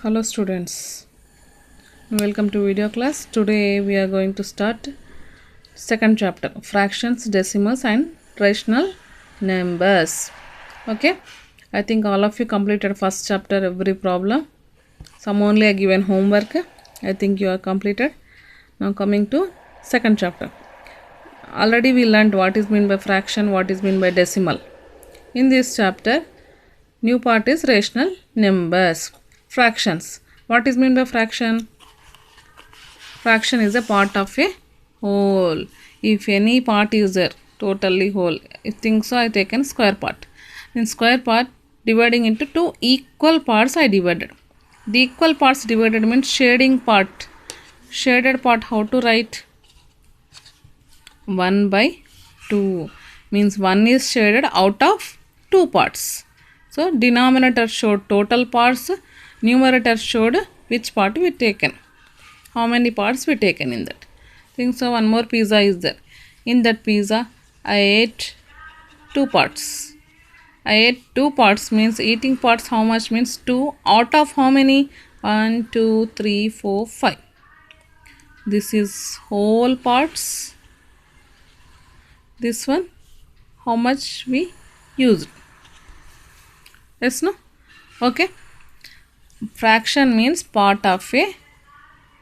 Hello students, welcome to video class. Today we are going to start second chapter, fractions, decimals and rational numbers. Okay, I think all of you completed first chapter, every problem. Some only are given homework. I think you are completed. Now coming to second chapter. Already we learned what is meant by fraction, what is meant by decimal. In this chapter, new part is rational numbers. Fractions. What is meant by fraction? Fraction is a part of a whole. If any part is there, totally whole. If think so, I taken square part. In square part, dividing into two equal parts, I divided. The equal parts divided means shading part. Shaded part, how to write? 1 by 2 means 1 is shaded out of 2 parts. So denominator showed total parts, numerator showed which part we taken, how many parts we taken in that. Think so. One more pizza is there. In that pizza I ate 2 parts. I ate 2 parts means eating parts how much means 2 out of how many? 1, 2, 3, 4, 5. This is whole parts. This one how much we used. Yes, no? Okay. Fraction means part of a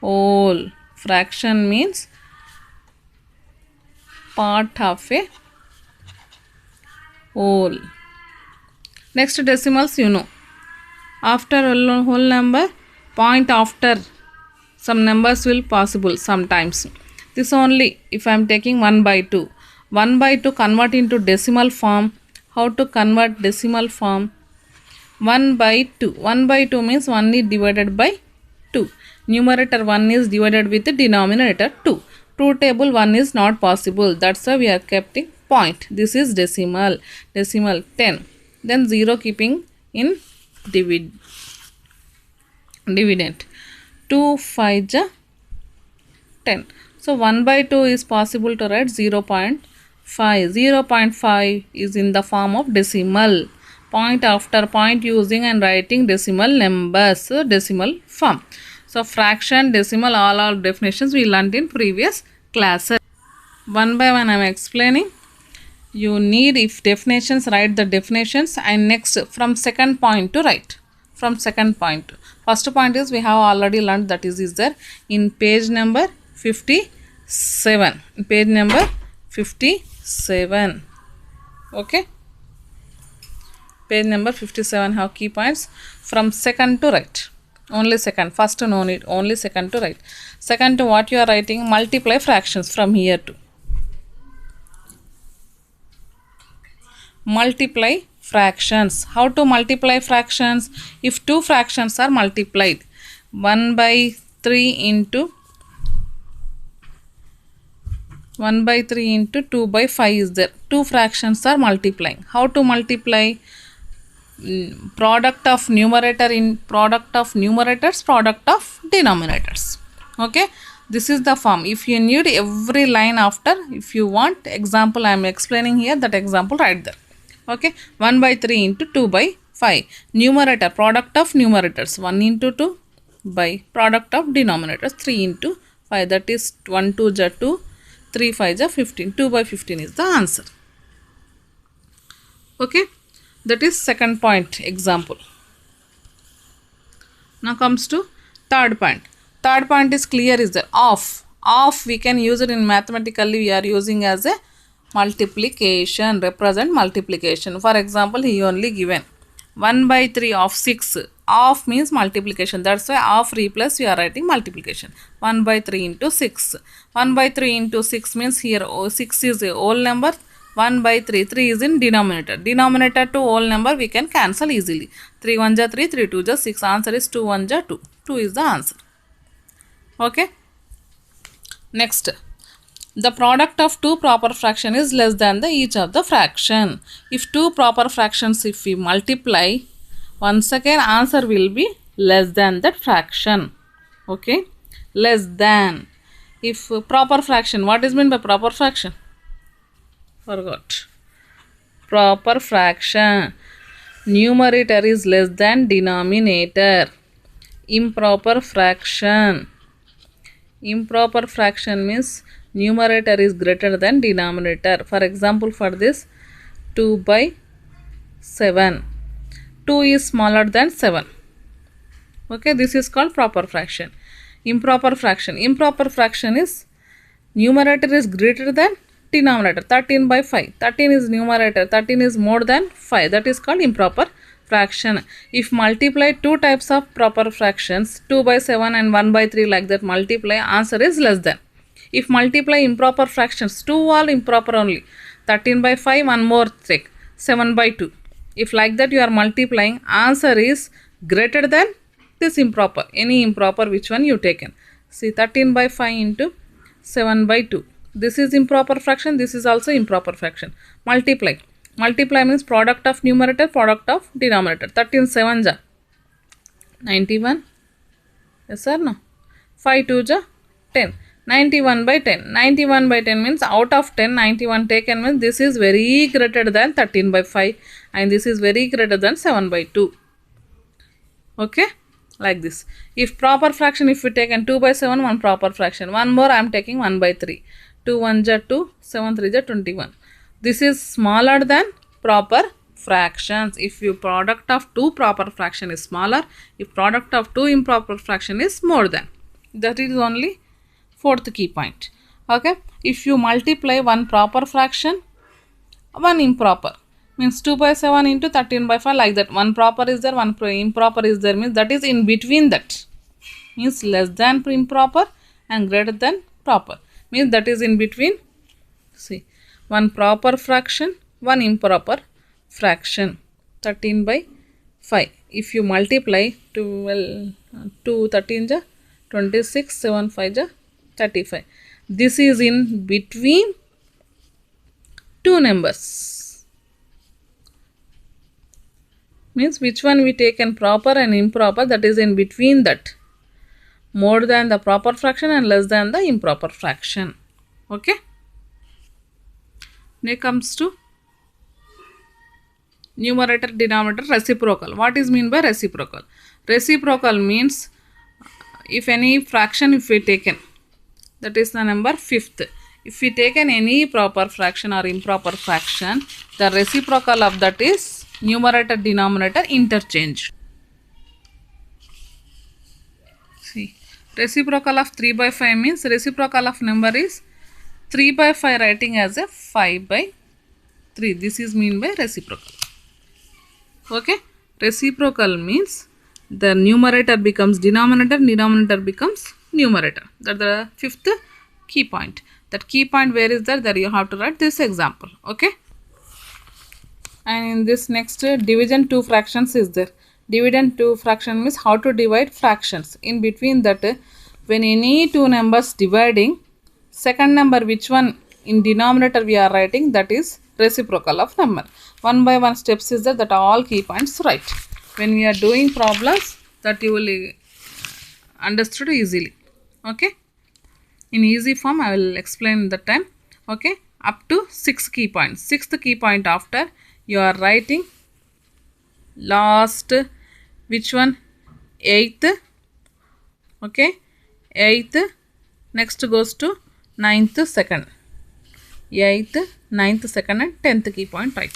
whole. Fraction means part of a whole. Next, decimals, you know. After a whole number, point after some numbers will possible sometimes. This only if I am taking 1 by 2. 1 by 2 convert into decimal form. How to convert decimal form? 1 by 2. 1 by 2 means 1 is divided by 2. Numerator 1 is divided with the denominator 2. Truth table 1 is not possible. That's why we are keeping point. This is decimal. Decimal 10. Then 0 keeping in dividend. 2 5 ja 10. So 1 by 2 is possible to write 0.5. 0.5 is in the form of decimal. Point after point using and writing decimal numbers, decimal form. So fraction, decimal, all definitions we learned in previous classes. One by one I am explaining. You need, if definitions, write the definitions, and next from second point to write. From second point. First point is we have already learned, that is there in page number 57. Page number 57. Okay. Page number 57 have key points. From second to write. Only second. First no need. Only second to write. Second to what you are writing? Multiply fractions from here to. Multiply fractions. How to multiply fractions? If two fractions are multiplied. 1 by 3 into 1 by 3 into 2 by 5 is there. Two fractions are multiplying. How to multiply? Product of numerator in product of numerators, product of denominators. Okay, this is the form. If you need every line after, if you want example I am explaining here, that example right there. Okay, 1 by 3 into 2 by 5. Numerator, product of numerators, 1 into 2 by product of denominators, 3 into 5, that is 1 2 ja 2, 3 5 ja 15. 2 by 15 is the answer. Okay. That is second point example. Now comes to third point. Third point is clear, is there? Of. Of we can use it in mathematically, we are using as a multiplication, represent multiplication. For example, he only given 1 by 3 of 6. Of means multiplication. That's why of replace we are writing multiplication. 1 by 3 into 6. 1 by 3 into 6 means here 6 is a whole number. 1 by 3, 3 is in denominator. Denominator to whole number we can cancel easily. 3 1 ja 3, 3 2 ja 6. Answer is 2 1 ja 2. 2 is the answer. Okay. Next. The product of two proper fraction is less than the each of the fraction. If two proper fractions, if we multiply, once again answer will be less than that fraction. Okay. Less than. If proper fraction, what is meant by proper fraction? Forgot. Proper fraction. Numerator is less than denominator. Improper fraction. Improper fraction means numerator is greater than denominator. For example, for this 2 by 7. 2 is smaller than 7. Okay, this is called proper fraction. Improper fraction. Improper fraction is numerator is greater than denominator. 13 by 5. 13 is numerator. 13 is more than 5. That is called improper fraction. If multiply two types of proper fractions, 2 by 7 and 1 by 3 like that multiply, answer is less than. If multiply improper fractions, 2 all improper only. 13 by 5, one more take. 7 by 2. If like that you are multiplying, answer is greater than this improper. Any improper, which one you taken. See, 13 by 5 into 7 by 2. This is improper fraction. This is also improper fraction. Multiply. Multiply means product of numerator, product of denominator. 13 7 ja 91. Yes or no? 5 2 ja 10. 91 by 10. 91 by 10 means out of 10, 91 taken means this is very greater than 13 by 5 and this is very greater than 7 by 2. Okay? Like this. If proper fraction, if we taken 2 by 7, one proper fraction. One more I am taking 1 by 3. 2 1 ja 2, 7 3 ja 21. This is smaller than proper fractions. If your product of two proper fraction is smaller, if product of two improper fraction is more than. That is only fourth key point. Okay. If you multiply one proper fraction, one improper, means 2 by 7 into 13 by 5 like that. One proper is there, one improper is there, means that is in between that. Means less than improper and greater than proper. Means that is in between. See, one proper fraction, one improper fraction. 13 by 5. If you multiply 2 13 ja 26, 7 5 ja 35. This is in between two numbers. Means which one we taken proper and improper, that is in between that. More than the proper fraction and less than the improper fraction. Okay. Next comes to numerator denominator reciprocal. What is mean by reciprocal? Reciprocal means if any fraction if we taken, that is the number fifth. If we taken any proper fraction or improper fraction, the reciprocal of that is numerator denominator interchange. See, reciprocal of 3 by 5 means reciprocal of number is 3 by 5 writing as a 5 by 3. This is mean by reciprocal. Okay. Reciprocal means the numerator becomes denominator, denominator becomes numerator. That the fifth key point. That key point where is there? There you have to write this example. Okay. And in this next division two fractions is there. Dividend two fraction means how to divide fractions. In between that, when any two numbers dividing, second number which one in denominator we are writing, that is reciprocal of number. One by one steps is that all key points right. When we are doing problems, that you will understood easily. Okay. In easy form I will explain that time. Okay. Up to 6 key points. Sixth key point after you are writing last which one? 8th. Okay. 8th. Next goes to 9th second. 8th, 9th second and 10th key point right.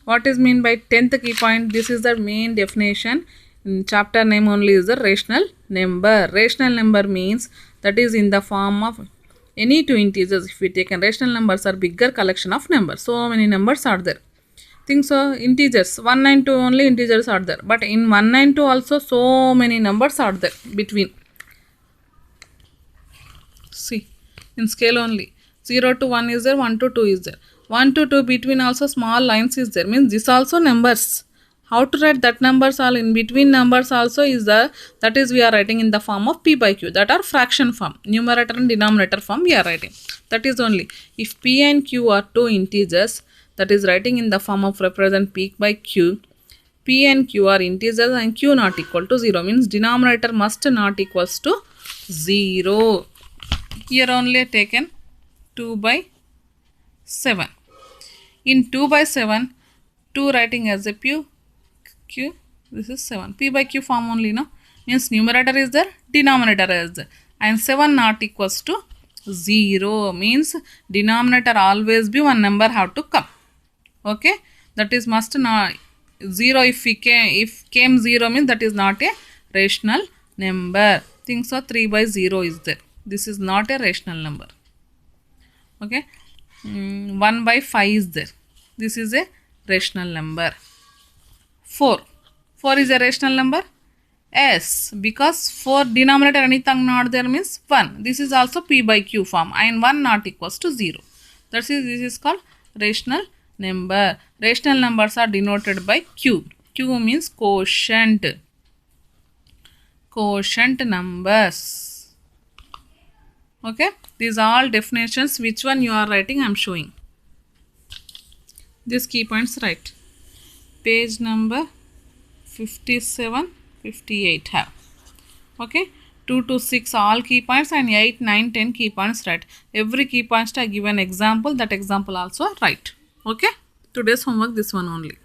What is mean by 10th key point? This is the main definition. In chapter name only is the rational number. Rational number means that is in the form of any two integers. If we take rational numbers are bigger collection of numbers. So many numbers are there. Think so integers 1 and 2 only integers are there. But in 1 and 2 also so many numbers are there between. See, in scale only 0 to 1 is there, 1 to 2 is there. 1 to 2 between also small lines is there. Means this also numbers. How to write that numbers all in between numbers also is the, that is we are writing in the form of p by q. That are fraction form. Numerator and denominator form we are writing. That is only. If p and q are two integers, that is writing in the form of represent p by q. P and q are integers and q not equal to 0. Means denominator must not equals to 0. Here only taken 2 by 7. In 2 by 7, 2 writing as a q, this is 7. P by q form only, no? means numerator is there, denominator is there, and 7 not equals to 0 means denominator always be one number have to come. Okay, that is must not 0. If came 0 means that is not a rational number. Think so, 3 by 0 is there. This is not a rational number. Okay, 1 by 5 is there. This is a rational number. 4 is a rational number. Yes, because 4 denominator anything not there means 1. This is also P by Q form and 1 not equals to 0. This is called rational number. Rational numbers are denoted by Q. Q means quotient. Quotient numbers. Okay, these are all definitions. Which one you are writing I am showing. These key points write. Page number 57, 58 have. Okay, 2 to 6 all key points and 8, 9, 10 key points write. Every key points I give an example. That example also write. Okay, today's homework this one only.